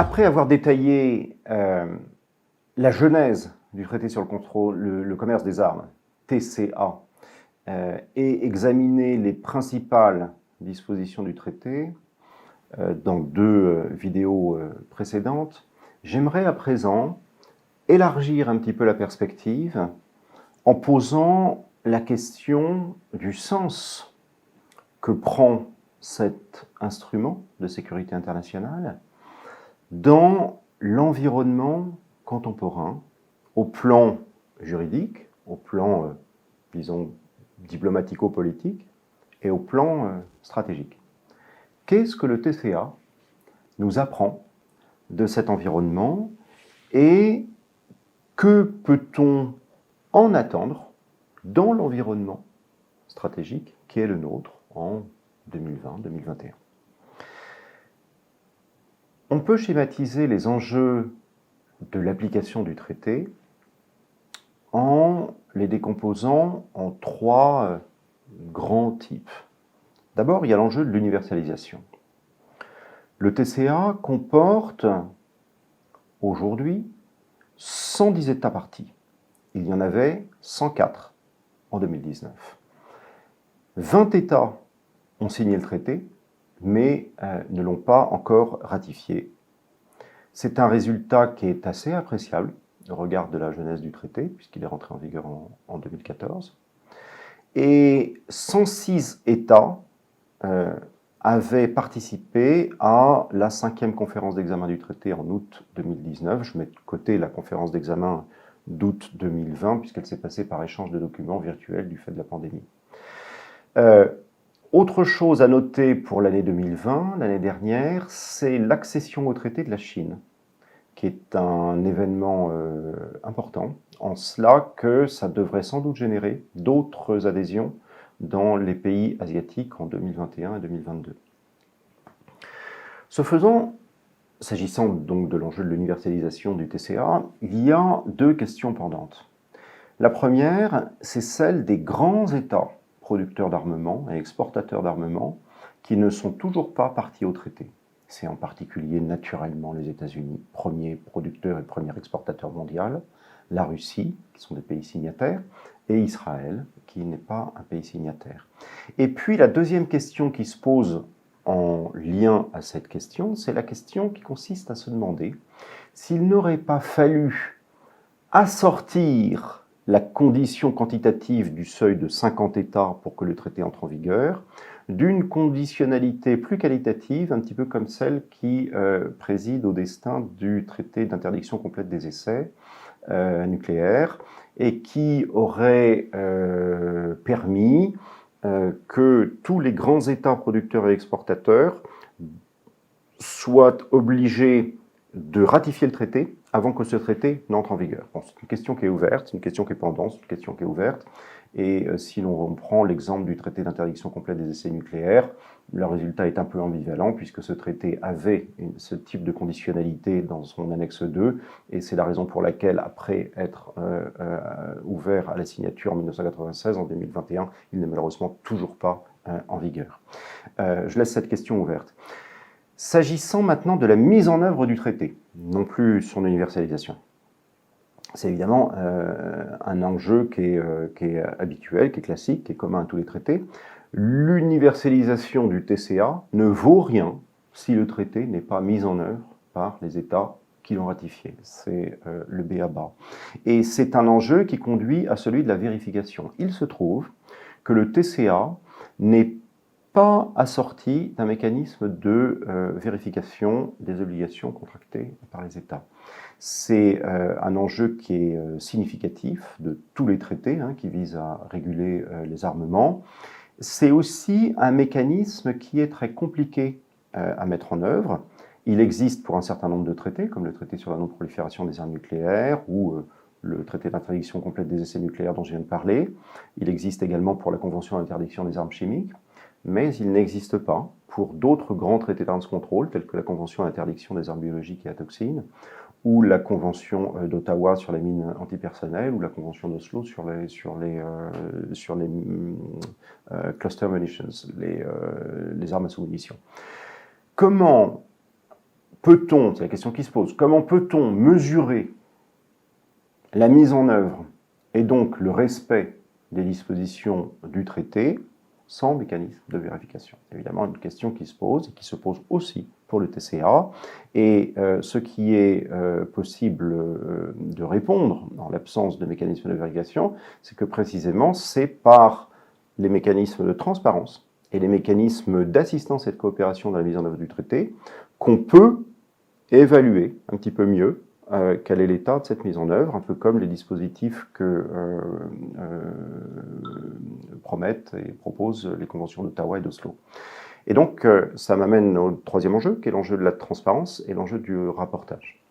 Après avoir détaillé la genèse du traité sur le commerce des armes, TCA, et examiné les principales dispositions du traité dans deux vidéos précédentes, j'aimerais à présent élargir un petit peu la perspective en posant la question du sens que prend cet instrument de sécurité internationale dans l'environnement contemporain, au plan juridique, au plan, disons, diplomatico-politique et au plan stratégique. Qu'est-ce que le TCA nous apprend de cet environnement et que peut-on en attendre dans l'environnement stratégique qui est le nôtre en 2020-2021 ? On peut schématiser les enjeux de l'application du traité en les décomposant en trois grands types. D'abord, il y a l'enjeu de l'universalisation. Le TCA comporte aujourd'hui 110 États parties. Il y en avait 104 en 2019. 20 États ont signé le traité, mais ne l'ont pas encore ratifié. C'est un résultat qui est assez appréciable au regard de la genèse du traité, puisqu'il est rentré en vigueur en 2014. Et 106 États avaient participé à la 5e conférence d'examen du traité en août 2019. Je mets de côté la conférence d'examen d'août 2020, puisqu'elle s'est passée par échange de documents virtuels du fait de la pandémie. Autre chose à noter pour l'année 2020, l'année dernière, c'est l'accession au traité de la Chine, qui est un événement important, en cela que ça devrait sans doute générer d'autres adhésions dans les pays asiatiques en 2021 et 2022. Ce faisant, s'agissant donc de l'enjeu de l'universalisation du TCA, il y a deux questions pendantes. La première, c'est celle des grands États producteurs d'armement et exportateurs d'armement qui ne sont toujours pas partis au traité. C'est en particulier naturellement les États-Unis, premier producteur et premier exportateur mondial, la Russie, qui sont des pays signataires, et Israël, qui n'est pas un pays signataire. Et puis la deuxième question qui se pose en lien à cette question, c'est la question qui consiste à se demander s'il n'aurait pas fallu assortir la condition quantitative du seuil de 50 États pour que le traité entre en vigueur d'une conditionnalité plus qualitative, un petit peu comme celle qui préside au destin du traité d'interdiction complète des essais nucléaires et qui aurait permis que tous les grands États producteurs et exportateurs soient obligés de ratifier le traité avant que ce traité n'entre en vigueur. Bon, c'est une question qui est ouverte, c'est une question qui est pendante, c'est une question qui est ouverte. Et si l'on prend l'exemple du traité d'interdiction complète des essais nucléaires, le résultat est un peu ambivalent puisque ce traité avait ce type de conditionnalité dans son annexe 2 et c'est la raison pour laquelle, après être ouvert à la signature en 1996, en 2021, il n'est malheureusement toujours pas en vigueur. Je laisse cette question ouverte. S'agissant maintenant de la mise en œuvre du traité, non plus son universalisation. C'est évidemment un enjeu qui est habituel, qui est classique, qui est commun à tous les traités. L'universalisation du TCA ne vaut rien si le traité n'est pas mis en œuvre par les États qui l'ont ratifié. C'est le b.a.-ba. Et c'est un enjeu qui conduit à celui de la vérification. Il se trouve que le TCA n'est pas assorti d'un mécanisme de vérification des obligations contractées par les États. C'est un enjeu qui est significatif de tous les traités qui visent à réguler les armements. C'est aussi un mécanisme qui est très compliqué à mettre en œuvre. Il existe pour un certain nombre de traités, comme le traité sur la non-prolifération des armes nucléaires ou le traité d'interdiction complète des essais nucléaires dont je viens de parler. Il existe également pour la Convention d'interdiction des armes chimiques, mais il n'existe pas pour d'autres grands traités d'arms control, tels que la Convention d'interdiction des armes biologiques et à toxines, ou la Convention d'Ottawa sur les mines antipersonnelles, ou la Convention d'Oslo sur les cluster munitions, les armes à sous-munitions. Comment peut-on, c'est la question qui se pose, comment peut-on mesurer la mise en œuvre et donc le respect des dispositions du traité sans mécanisme de vérification? Évidemment, une question qui se pose et qui se pose aussi pour le TCA. Et ce qui est possible de répondre en l'absence de mécanisme de vérification, c'est que précisément, c'est par les mécanismes de transparence et les mécanismes d'assistance et de coopération dans la mise en œuvre du traité qu'on peut évaluer un petit peu mieux quel est l'état de cette mise en œuvre, un peu comme les dispositifs que promettent et proposent les conventions d'Ottawa et d'Oslo. Et donc, ça m'amène au troisième enjeu, qui est l'enjeu de la transparence et l'enjeu du rapportage.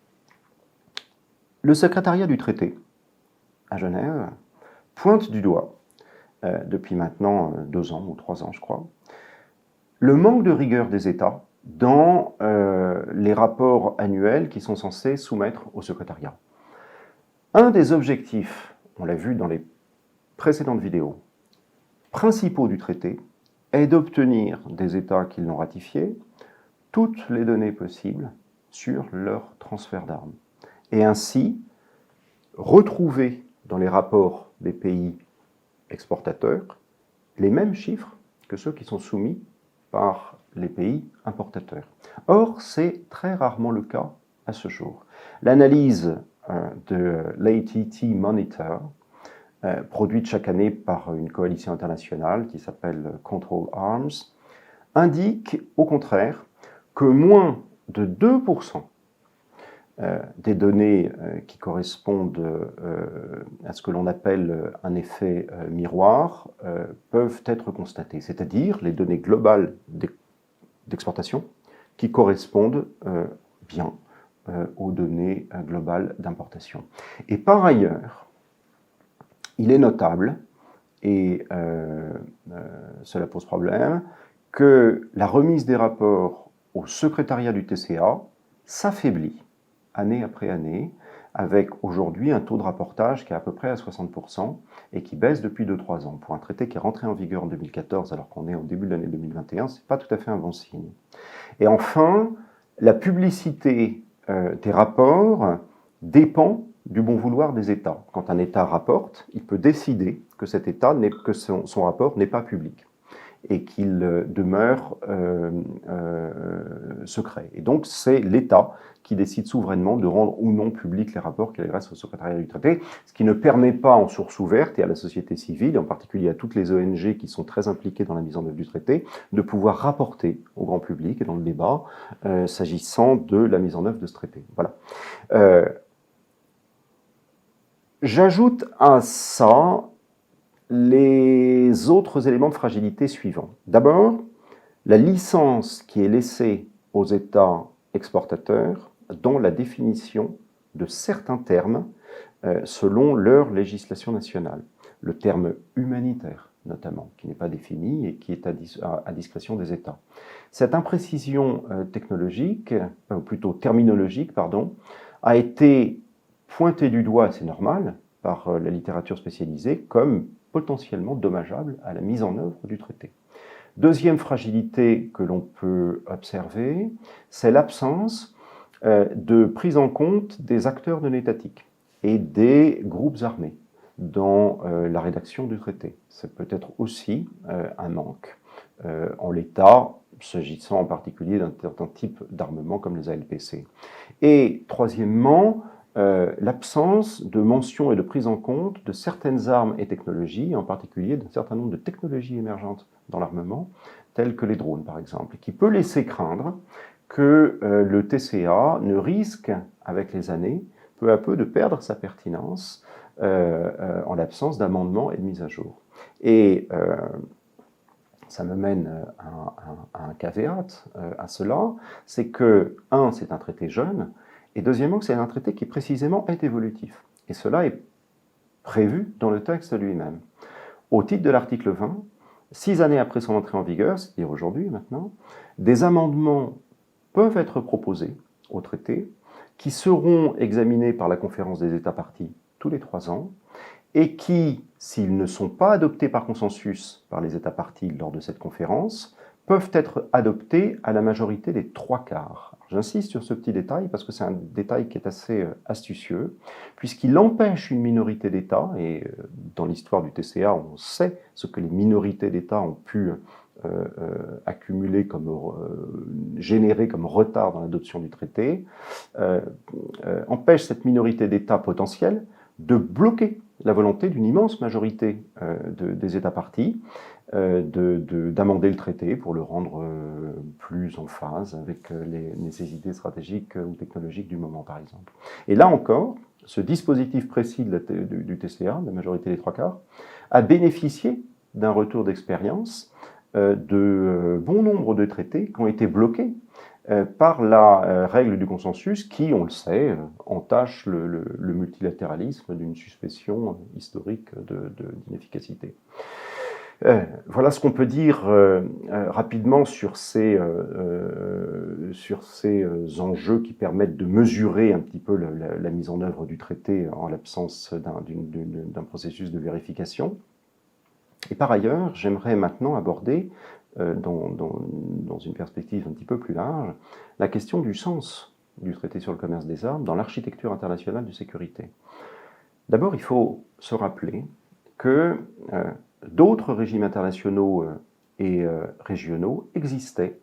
Le secrétariat du traité, à Genève, pointe du doigt, depuis maintenant 2 ans ou 3 ans, je crois, le manque de rigueur des États dans les rapports annuels qui sont censés soumettre au secrétariat. Un des objectifs, on l'a vu dans les précédentes vidéos, principaux du traité, est d'obtenir des États qui l'ont ratifié toutes les données possibles sur leur transfert d'armes. Et ainsi, retrouver dans les rapports des pays exportateurs les mêmes chiffres que ceux qui sont soumis par les pays importateurs. Or, c'est très rarement le cas à ce jour. L'analyse de l'ATT Monitor, produite chaque année par une coalition internationale qui s'appelle Control Arms, indique au contraire que moins de 2% des données qui correspondent à ce que l'on appelle un effet miroir peuvent être constatées, c'est-à-dire les données globales d'exportation qui correspondent bien aux données globales d'importation. Et par ailleurs, il est notable, et cela pose problème, que la remise des rapports au secrétariat du TCA s'affaiblit année après année, avec aujourd'hui un taux de rapportage qui est à peu près à 60% et qui baisse depuis 2-3 ans. Pour un traité qui est rentré en vigueur en 2014 alors qu'on est au début de l'année 2021, ce n'est pas tout à fait un bon signe. Et enfin, la publicité des rapports dépend du bon vouloir des États. Quand un État rapporte, il peut décider que cet État que son rapport n'est pas public et qu'il demeure secret. Et donc, c'est l'État qui décide souverainement de rendre ou non publics les rapports qu'il adresse au secrétariat du traité, ce qui ne permet pas en source ouverte et à la société civile, et en particulier à toutes les ONG qui sont très impliquées dans la mise en œuvre du traité, de pouvoir rapporter au grand public et dans le débat s'agissant de la mise en œuvre de ce traité. Voilà. J'ajoute à ça les autres éléments de fragilité suivants. D'abord, la licence qui est laissée aux États exportateurs dans la définition de certains termes selon leur législation nationale. Le terme humanitaire, notamment, qui n'est pas défini et qui est à discrétion des États. Cette imprécision technologique, ou plutôt terminologique, pardon, a été pointée du doigt, c'est normal, par la littérature spécialisée, comme potentiellement dommageable à la mise en œuvre du traité. Deuxième fragilité que l'on peut observer, c'est l'absence de prise en compte des acteurs non étatiques et des groupes armés dans la rédaction du traité. C'est peut-être aussi un manque en l'état, s'agissant en particulier d'un certain type d'armement comme les ALPC. Et troisièmement, l'absence de mention et de prise en compte de certaines armes et technologies, en particulier d'un certain nombre de technologies émergentes dans l'armement, telles que les drones par exemple, qui peut laisser craindre que le TCA ne risque, avec les années, peu à peu de perdre sa pertinence en l'absence d'amendements et de mise à jour. Et ça me mène à un caveat à cela, c'est que, c'est un traité jeune, et deuxièmement, c'est un traité qui précisément est évolutif. Et cela est prévu dans le texte lui-même. Au titre de l'article 20, 6 années après son entrée en vigueur, c'est-à-dire aujourd'hui maintenant, des amendements peuvent être proposés au traité qui seront examinés par la conférence des États parties tous les 3 ans et qui, s'ils ne sont pas adoptés par consensus par les États parties lors de cette conférence, peuvent être adoptés à la majorité des 3/4. J'insiste sur ce petit détail parce que c'est un détail qui est assez astucieux, puisqu'il empêche une minorité d'États, et dans l'histoire du TCA, on sait ce que les minorités d'États ont pu accumuler générer comme retard dans l'adoption du traité, empêche cette minorité d'États potentiels de bloquer la volonté d'une immense majorité des États parties d'amender le traité pour le rendre plus en phase avec les nécessités stratégiques ou technologiques du moment, par exemple. Et là encore, ce dispositif précis du TCA, de la majorité des 3/4, a bénéficié d'un retour d'expérience de bon nombre de traités qui ont été bloqués par la règle du consensus qui, on le sait, entache le multilatéralisme d'une suspicion historique d'inefficacité. Voilà ce qu'on peut dire rapidement sur ces enjeux qui permettent de mesurer un petit peu la mise en œuvre du traité en l'absence d'un processus de vérification. Et par ailleurs, j'aimerais maintenant aborder, dans une perspective un petit peu plus large, la question du sens du traité sur le commerce des armes dans l'architecture internationale de sécurité. D'abord, il faut se rappeler que d'autres régimes internationaux et régionaux existaient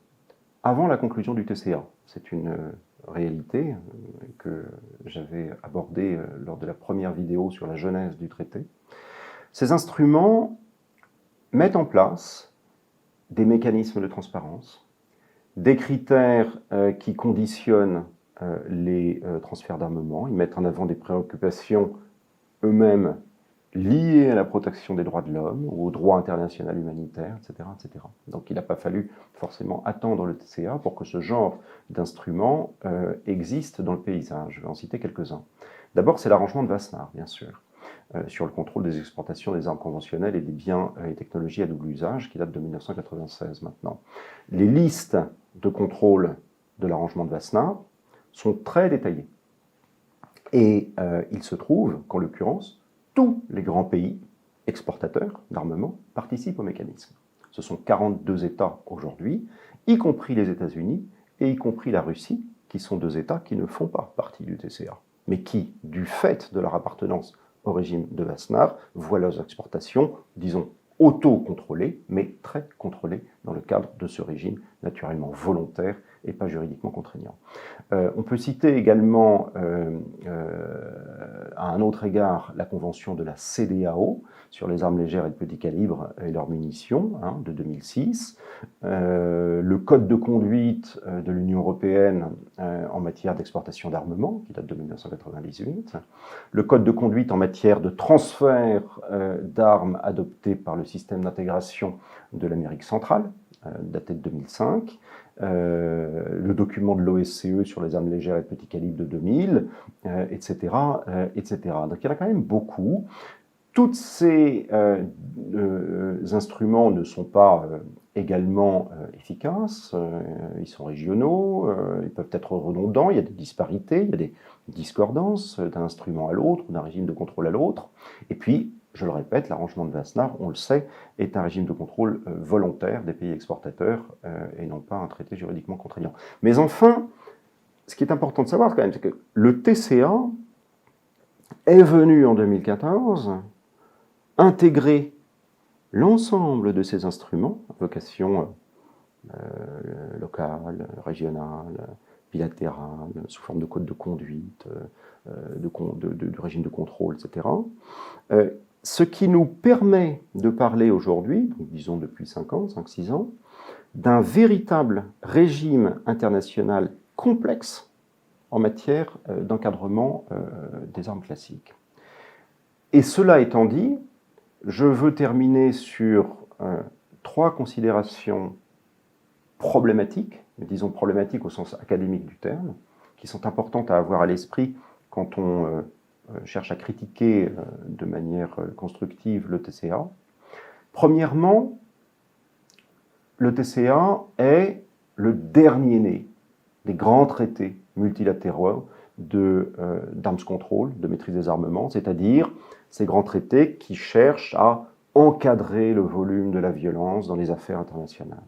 avant la conclusion du TCA. C'est une réalité que j'avais abordée lors de la première vidéo sur la genèse du traité. Ces instruments mettent en place des mécanismes de transparence, des critères qui conditionnent les transferts d'armement, ils mettent en avant des préoccupations eux-mêmes liées à la protection des droits de l'homme, ou au droit international humanitaire, etc., etc. Donc il n'a pas fallu forcément attendre le TCA pour que ce genre d'instruments existe dans le paysage. Je vais en citer quelques-uns. D'abord, c'est l'arrangement de Wassenaar, bien sûr, sur le contrôle des exportations des armes conventionnelles et des biens et technologies à double usage, qui date de 1996 maintenant. Les listes de contrôle de l'arrangement de Wassenaar sont très détaillées. Et il se trouve qu'en l'occurrence, tous les grands pays exportateurs d'armement participent au mécanisme. Ce sont 42 États aujourd'hui, y compris les États-Unis et y compris la Russie, qui sont 2 États qui ne font pas partie du TCA, mais qui, du fait de leur appartenance au régime de Wassenaar, voient leurs exportations, disons, auto-contrôlées, mais très contrôlées dans le cadre de ce régime naturellement volontaire et pas juridiquement contraignant. On peut citer également, à un autre égard, la convention de la CEDEAO sur les armes légères et de petit calibre et leurs munitions, de 2006, le code de conduite de l'Union européenne en matière d'exportation d'armement, qui date de 1998, le code de conduite en matière de transfert d'armes adopté par le système d'intégration de l'Amérique centrale, daté de 2005, le document de l'OSCE sur les armes légères et de petit calibre de 2000, etc., etc. Donc il y en a quand même beaucoup. Tous ces instruments ne sont pas également efficaces, ils sont régionaux, ils peuvent être redondants, il y a des disparités, il y a des discordances d'un instrument à l'autre, d'un régime de contrôle à l'autre. Et puis, je le répète, l'arrangement de Wassenaar, on le sait, est un régime de contrôle volontaire des pays exportateurs et non pas un traité juridiquement contraignant. Mais enfin, ce qui est important de savoir quand même, c'est que le TCA est venu en 2014 intégrer l'ensemble de ces instruments, à vocation locale, régionale, bilatérale, sous forme de code de conduite, de régime de contrôle, etc. Ce qui nous permet de parler aujourd'hui, disons depuis 5-6 ans, d'un véritable régime international complexe en matière d'encadrement des armes classiques. Et cela étant dit, je veux terminer sur 3 considérations problématiques, mais disons problématiques au sens académique du terme, qui sont importantes à avoir à l'esprit quand on cherche à critiquer de manière constructive le TCA. Premièrement, le TCA est le dernier né des grands traités multilatéraux d'arms control, de maîtrise des armements, c'est-à-dire ces grands traités qui cherchent à encadrer le volume de la violence dans les affaires internationales.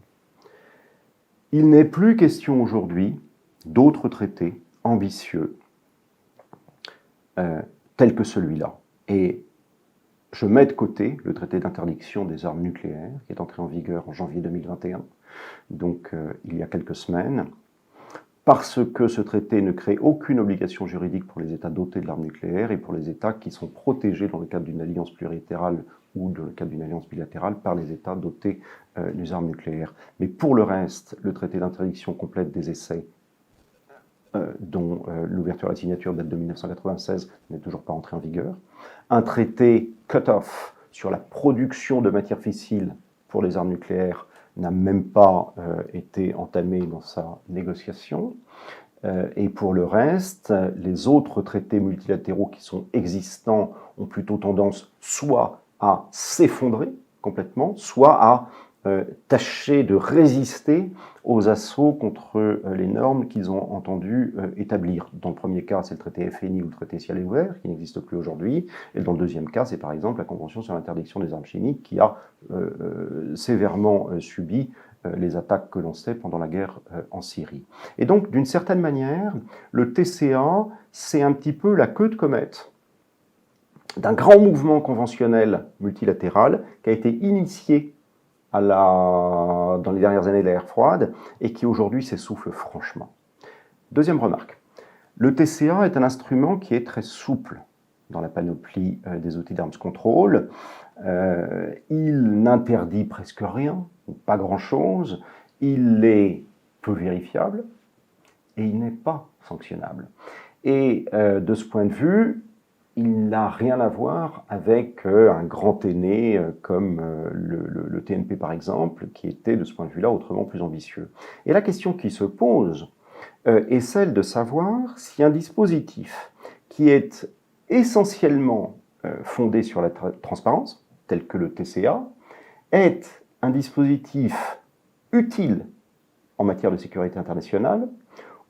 Il n'est plus question aujourd'hui d'autres traités ambitieux tels que celui-là. Et je mets de côté le traité d'interdiction des armes nucléaires qui est entré en vigueur en janvier 2021, donc il y a quelques semaines, parce que ce traité ne crée aucune obligation juridique pour les États dotés de l'arme nucléaire et pour les États qui sont protégés dans le cadre d'une alliance plurilatérale ou dans le cadre d'une alliance bilatérale par les États dotés des armes nucléaires. Mais pour le reste, le traité d'interdiction complète des essais, dont l'ouverture à la signature date de 1996, n'est toujours pas entré en vigueur. Un traité cut-off sur la production de matières fissiles pour les armes nucléaires n'a même pas été entamé dans sa négociation. Et pour le reste, les autres traités multilatéraux qui sont existants ont plutôt tendance soit à s'effondrer complètement, soit à tâcher de résister aux assauts contre les normes qu'ils ont entendu établir. Dans le premier cas, c'est le traité FNI ou le traité ciel et ouvert, qui n'existe plus aujourd'hui. Et dans le deuxième cas, c'est par exemple la Convention sur l'interdiction des armes chimiques, qui a sévèrement subi les attaques que l'on sait pendant la guerre en Syrie. Et donc, d'une certaine manière, le TCA, c'est un petit peu la queue de comète d'un grand mouvement conventionnel multilatéral qui a été initié dans les dernières années de la guerre froide et qui aujourd'hui s'essouffle franchement. Deuxième remarque, le TCA est un instrument qui est très souple dans la panoplie des outils d'arms control. Il n'interdit presque rien, pas grand-chose, il est peu vérifiable et il n'est pas sanctionnable. Et de ce point de vue, il n'a rien à voir avec un grand aîné comme le TNP par exemple, qui était de ce point de vue-là autrement plus ambitieux. Et la question qui se pose est celle de savoir si un dispositif qui est essentiellement fondé sur la transparence, tel que le TCA, est un dispositif utile en matière de sécurité internationale,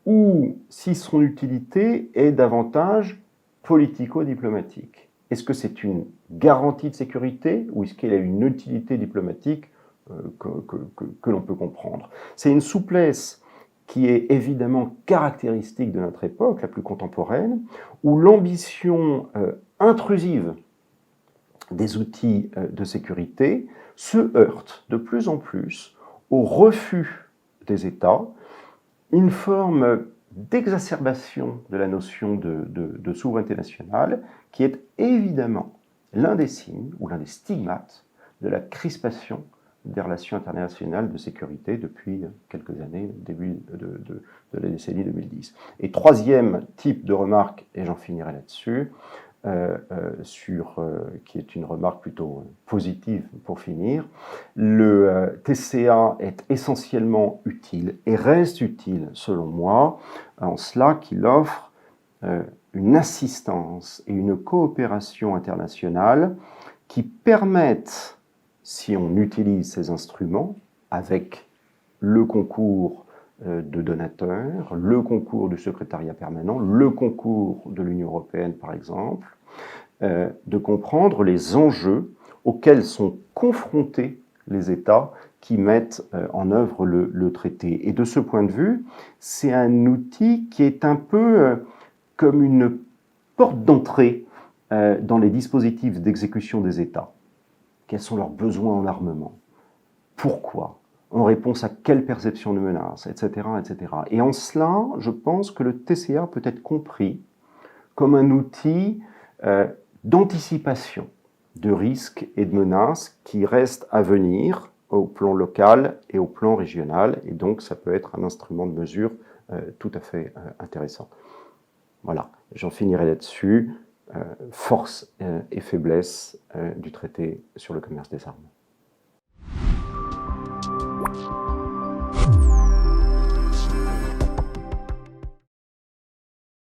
ou si son utilité est davantage politico-diplomatique. Est-ce que c'est une garantie de sécurité ou est-ce qu'il a une utilité diplomatique que l'on peut comprendre? C'est une souplesse qui est évidemment caractéristique de notre époque, la plus contemporaine, où l'ambition intrusive des outils de sécurité se heurte de plus en plus au refus des États, une forme d'exacerbation de la notion de souveraineté nationale, qui est évidemment l'un des signes ou l'un des stigmates de la crispation des relations internationales de sécurité depuis quelques années, début de la décennie 2010. Et troisième type de remarque, et j'en finirai là-dessus, qui est une remarque plutôt positive pour finir, le TCA est essentiellement utile et reste utile, selon moi, en cela qu'il offre une assistance et une coopération internationale qui permettent, si on utilise ces instruments, avec le concours de donateurs, le concours du secrétariat permanent, le concours de l'Union européenne, par exemple, de comprendre les enjeux auxquels sont confrontés les États qui mettent en œuvre le traité. Et de ce point de vue, c'est un outil qui est un peu comme une porte d'entrée dans les dispositifs d'exécution des États. Quels sont leurs besoins en armement? Pourquoi? En réponse à quelle perception de menace, etc., etc. Et en cela, je pense que le TCA peut être compris comme un outil d'anticipation de risques et de menaces qui restent à venir au plan local et au plan régional, et donc ça peut être un instrument de mesure tout à fait intéressant. Voilà, j'en finirai là-dessus. Force et faiblesse du traité sur le commerce des armes.